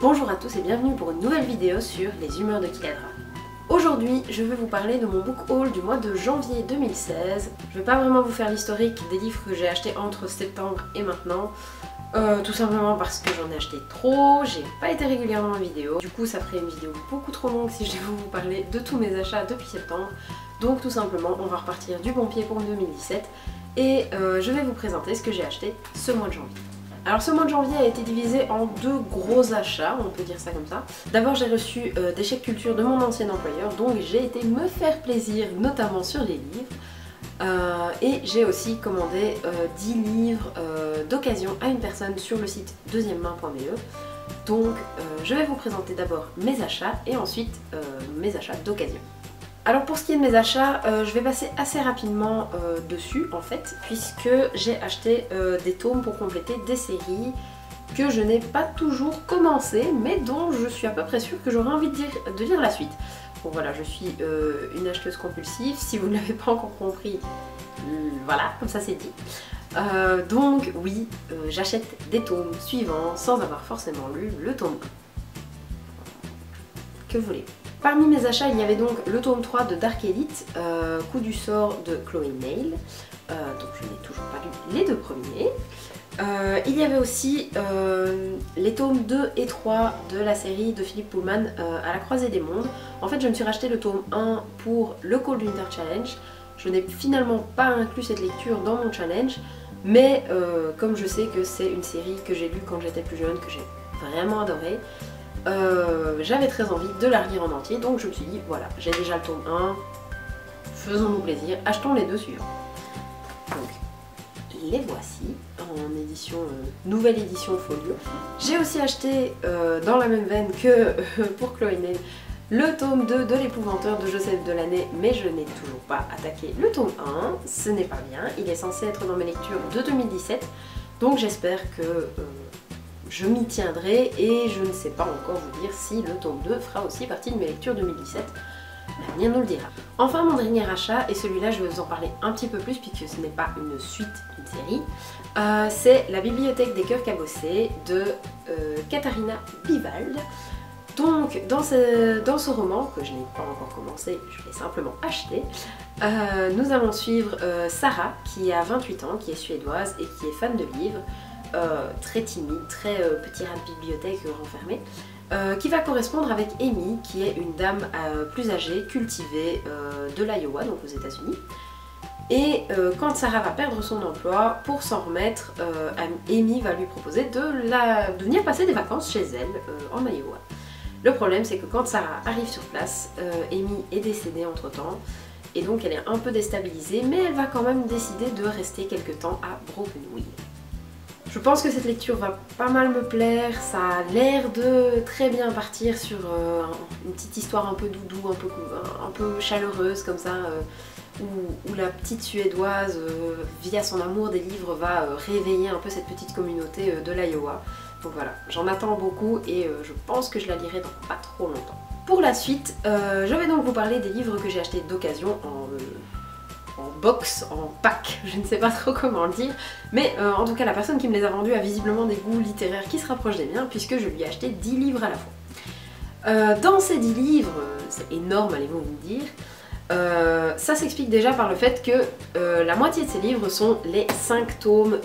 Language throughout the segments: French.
Bonjour à tous et bienvenue pour une nouvelle vidéo sur les humeurs de Kiladra. Aujourd'hui, je vais vous parler de mon book haul du mois de janvier 2016. Je vais pas vraiment vous faire l'historique des livres que j'ai achetés entre septembre et maintenant. Tout simplement parce que j'en ai acheté trop, j'ai pas été régulièrement en vidéo. Du coup, ça ferait une vidéo beaucoup trop longue si je devais vous parler de tous mes achats depuis septembre. Donc tout simplement, on va repartir du bon pied pour 2017 et je vais vous présenter ce que j'ai acheté ce mois de janvier. Alors ce mois de janvier a été divisé en deux gros achats, on peut dire ça comme ça. D'abord j'ai reçu des chèques culture de mon ancien employeur, donc j'ai été me faire plaisir, notamment sur les livres. Et j'ai aussi commandé 10 livres d'occasion à une personne sur le site deuxièmemain.be. Donc je vais vous présenter d'abord mes achats et ensuite mes achats d'occasion. Alors pour ce qui est de mes achats, je vais passer assez rapidement dessus en fait, puisque j'ai acheté des tomes pour compléter des séries que je n'ai pas toujours commencé, mais dont je suis à peu près sûre que j'aurais envie de lire la suite. Bon voilà, je suis une acheteuse compulsive, si vous ne l'avez pas encore compris, voilà, comme ça c'est dit. Donc oui, j'achète des tomes suivants sans avoir forcément lu le tome 1. Que voulez-vous? Parmi mes achats, il y avait donc le tome 3 de Dark Elite, Coup du sort de Chloé Mail, donc je n'ai toujours pas lu les deux premiers. Il y avait aussi les tomes 2 et 3 de la série de Philippe Pullman, À la croisée des mondes. En fait, je me suis racheté le tome 1 pour le Cold Winter Challenge. Je n'ai finalement pas inclus cette lecture dans mon challenge, mais comme je sais que c'est une série que j'ai lue quand j'étais plus jeune, que j'ai vraiment adorée, j'avais très envie de la relire en entier, donc je me suis dit voilà, j'ai déjà le tome 1, faisons-nous plaisir, achetons les deux suivants. Donc les voici en édition, nouvelle édition folio. J'ai aussi acheté dans la même veine que pour Chloé Mail le tome 2 de l'épouvanteur de Joseph Delaney, mais je n'ai toujours pas attaqué le tome 1, ce n'est pas bien, il est censé être dans mes lectures de 2017, donc j'espère que je m'y tiendrai et je ne sais pas encore vous dire si le tome 2 fera aussi partie de mes lectures 2017. L'avenir nous le dira. Enfin, mon dernier achat, et celui-là je vais vous en parler un petit peu plus puisque ce n'est pas une suite d'une série, c'est La bibliothèque des cœurs cabossés de Katharina Bivald. Donc dans ce roman, que je n'ai pas encore commencé, je l'ai simplement acheté, nous allons suivre Sarah qui a 28 ans, qui est suédoise et qui est fan de livres. Très timide, très petit rat de bibliothèque renfermé, qui va correspondre avec Amy, qui est une dame plus âgée, cultivée de l'Iowa, donc aux États-Unis. Et quand Sarah va perdre son emploi, pour s'en remettre, Amy va lui proposer de venir passer des vacances chez elle, en Iowa. Le problème, c'est que quand Sarah arrive sur place, Amy est décédée entre-temps, et donc elle est un peu déstabilisée, mais elle va quand même décider de rester quelque temps à Brokenville. Je pense que cette lecture va pas mal me plaire, ça a l'air de très bien partir sur une petite histoire un peu doudou, un peu chaleureuse comme ça, où la petite suédoise, via son amour des livres, va réveiller un peu cette petite communauté de l'Iowa. Donc voilà, j'en attends beaucoup et je pense que je la lirai dans pas trop longtemps. Pour la suite, je vais donc vous parler des livres que j'ai achetés d'occasion en box, en pack, je ne sais pas trop comment le dire, mais en tout cas la personne qui me les a vendus a visiblement des goûts littéraires qui se rapprochent des miens puisque je lui ai acheté 10 livres à la fois. Dans ces 10 livres, c'est énorme allez-vous me dire, ça s'explique déjà par le fait que la moitié de ces livres sont les 5 tomes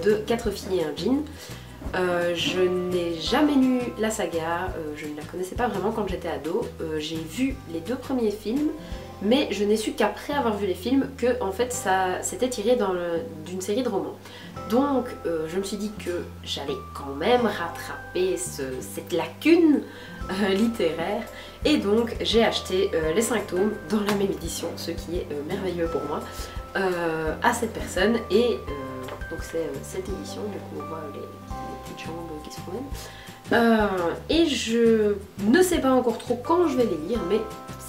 de 4 filles et un jean. Je n'ai jamais lu la saga, je ne la connaissais pas vraiment quand j'étais ado, j'ai vu les 2 premiers films, mais je n'ai su qu'après avoir vu les films que en fait ça s'était tiré d'une série de romans. Donc je me suis dit que j'allais quand même rattraper cette lacune littéraire, et donc j'ai acheté les 5 tomes dans la même édition, ce qui est merveilleux pour moi, à cette personne, et donc c'est cette édition, du coup on voit les petites jambes qui se promènent. Et je ne sais pas encore trop quand je vais les lire, mais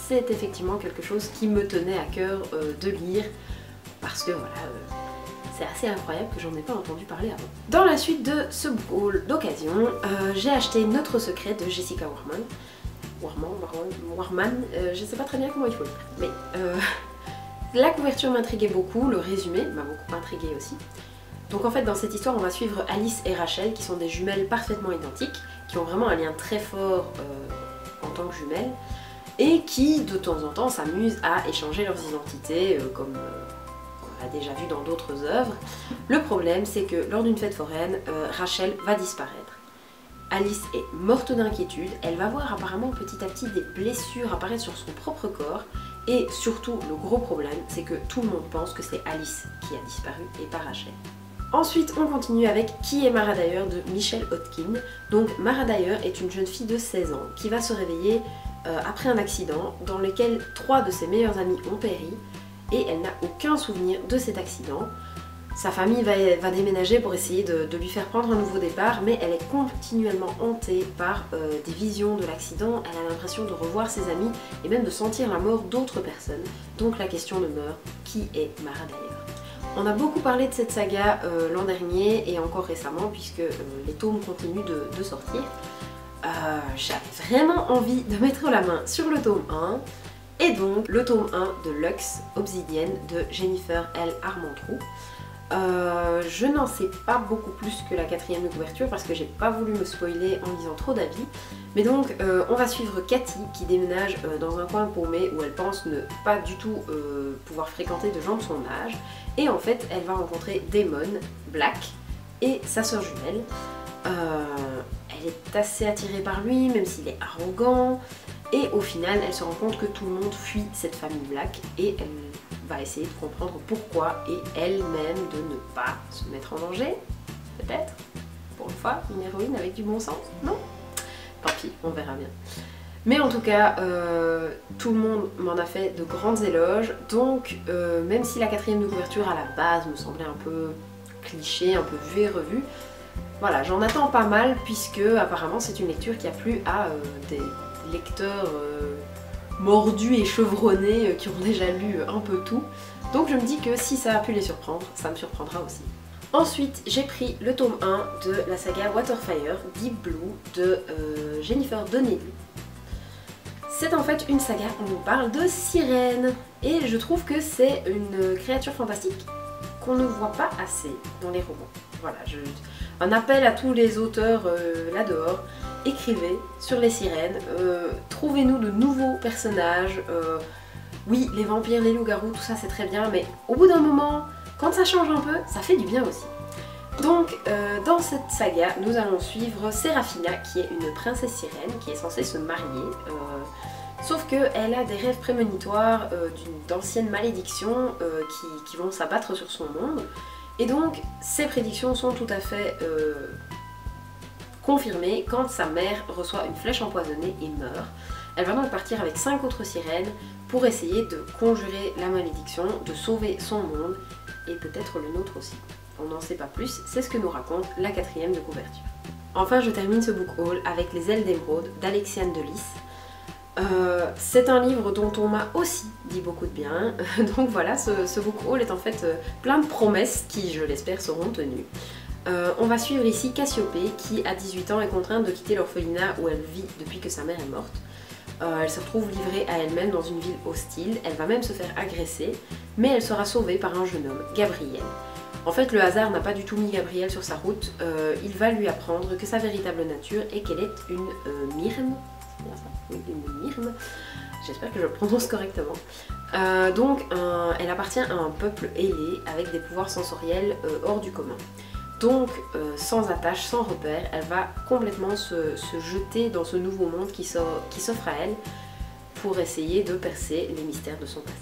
c'est effectivement quelque chose qui me tenait à cœur de lire, parce que voilà, c'est assez incroyable que j'en ai pas entendu parler avant. Dans la suite de ce book haul d'occasion, j'ai acheté Notre secret de Jessica Warman, je sais pas très bien comment il faut le dire, mais la couverture m'intriguait beaucoup, le résumé m'a beaucoup intriguée aussi. Donc en fait dans cette histoire on va suivre Alice et Rachel qui sont des jumelles parfaitement identiques qui ont vraiment un lien très fort en tant que jumelles, et qui de temps en temps s'amusent à échanger leurs identités comme on l'a déjà vu dans d'autres œuvres. Le problème c'est que lors d'une fête foraine, Rachel va disparaître. Alice est morte d'inquiétude, elle va voir apparemment petit à petit des blessures apparaître sur son propre corps, et surtout le gros problème c'est que tout le monde pense que c'est Alice qui a disparu et pas Rachel. Ensuite on continue avec Qui est Mara Dyer de Michelle Hodkin. Donc Mara Dyer est une jeune fille de 16 ans qui va se réveiller après un accident dans lequel 3 de ses meilleurs amis ont péri, et elle n'a aucun souvenir de cet accident. Sa famille va déménager pour essayer de lui faire prendre un nouveau départ, mais elle est continuellement hantée par des visions de l'accident. Elle a l'impression de revoir ses amis et même de sentir la mort d'autres personnes. Donc la question demeure, qui est Mara Dyer? On a beaucoup parlé de cette saga l'an dernier et encore récemment, puisque les tomes continuent de sortir. J'avais vraiment envie de mettre la main sur le tome 1, et donc le tome 1 de Lux Obsidienne de Jennifer L. Armentrout. Je n'en sais pas beaucoup plus que la 4e de couverture parce que j'ai pas voulu me spoiler en lisant trop d'avis. Mais donc on va suivre Cathy qui déménage dans un coin paumé où elle pense ne pas du tout pouvoir fréquenter de gens de son âge. Et en fait elle va rencontrer Damon, Black et sa sœur jumelle. Elle est assez attirée par lui même s'il est arrogant. Et au final elle se rend compte que tout le monde fuit cette famille Black et elle va essayer de comprendre pourquoi et elle-même de ne pas se mettre en danger, peut-être. Pour une fois, une héroïne avec du bon sens, non? Tant pis, on verra bien. Mais en tout cas, tout le monde m'en a fait de grandes éloges, donc même si la 4e de couverture à la base me semblait un peu cliché, un peu vu et revu, voilà, j'en attends pas mal puisque apparemment c'est une lecture qui a plu à des lecteurs mordus et chevronnés qui ont déjà lu un peu tout. Donc je me dis que si ça a pu les surprendre, ça me surprendra aussi. Ensuite, j'ai pris le tome 1 de la saga Waterfire, Deep Blue de Jennifer Donnelly. C'est en fait une saga où on parle de sirènes et je trouve que c'est une créature fantastique qu'on ne voit pas assez dans les romans. Voilà, un appel à tous les auteurs là dehors. Écrivez sur les sirènes, trouvez-nous de nouveaux personnages. Oui, les vampires, les loups-garous, tout ça c'est très bien, mais au bout d'un moment, quand ça change un peu, ça fait du bien aussi. Donc, dans cette saga, nous allons suivre Seraphina, qui est une princesse sirène, qui est censée se marier. Sauf qu'elle a des rêves prémonitoires d'anciennes malédictions qui vont s'abattre sur son monde. Et donc, ces prédictions sont tout à fait confirmée quand sa mère reçoit une flèche empoisonnée et meurt. Elle va donc partir avec 5 autres sirènes pour essayer de conjurer la malédiction, de sauver son monde et peut-être le nôtre aussi. On n'en sait pas plus, c'est ce que nous raconte la 4e de couverture. Enfin, je termine ce book haul avec Les ailes d'émeraude d'Alexiane de Lys. C'est un livre dont on m'a aussi dit beaucoup de bien, donc voilà, ce book haul est en fait plein de promesses qui, je l'espère, seront tenues. On va suivre ici Cassiopée qui, à 18 ans, est contrainte de quitter l'orphelinat où elle vit depuis que sa mère est morte. Elle se retrouve livrée à elle-même dans une ville hostile, elle va même se faire agresser, mais elle sera sauvée par un jeune homme, Gabriel. En fait, le hasard n'a pas du tout mis Gabriel sur sa route, il va lui apprendre que sa véritable nature est qu'elle est une myrme. C'est bien ça? Oui, une myrme. J'espère que je le prononce correctement. Donc, elle appartient à un peuple ailé avec des pouvoirs sensoriels hors du commun. Donc, sans attache, sans repère, elle va complètement se jeter dans ce nouveau monde qui s'offre à elle pour essayer de percer les mystères de son passé.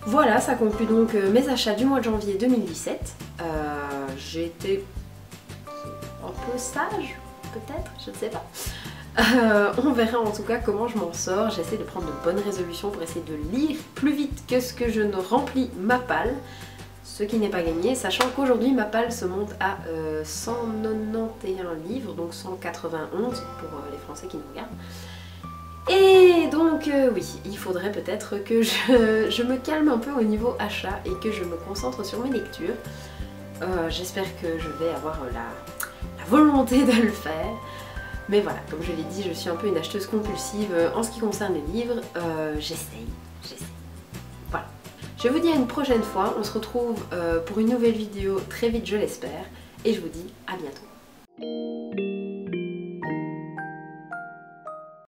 Voilà, ça conclut donc mes achats du mois de janvier 2017. J'ai été un peu sage, peut-être, je ne sais pas. On verra en tout cas comment je m'en sors. J'essaie de prendre de bonnes résolutions pour essayer de lire plus vite que ce que je ne remplis ma palle. Ce qui n'est pas gagné, sachant qu'aujourd'hui ma palle se monte à 191 livres, donc 191 pour les Français qui nous regardent. Et donc oui, il faudrait peut-être que je me calme un peu au niveau achat et que je me concentre sur mes lectures. J'espère que je vais avoir la volonté de le faire. Mais voilà, comme je l'ai dit, je suis un peu une acheteuse compulsive en ce qui concerne les livres. J'essaye. Voilà. Je vous dis à une prochaine fois, on se retrouve pour une nouvelle vidéo très vite je l'espère, et je vous dis à bientôt.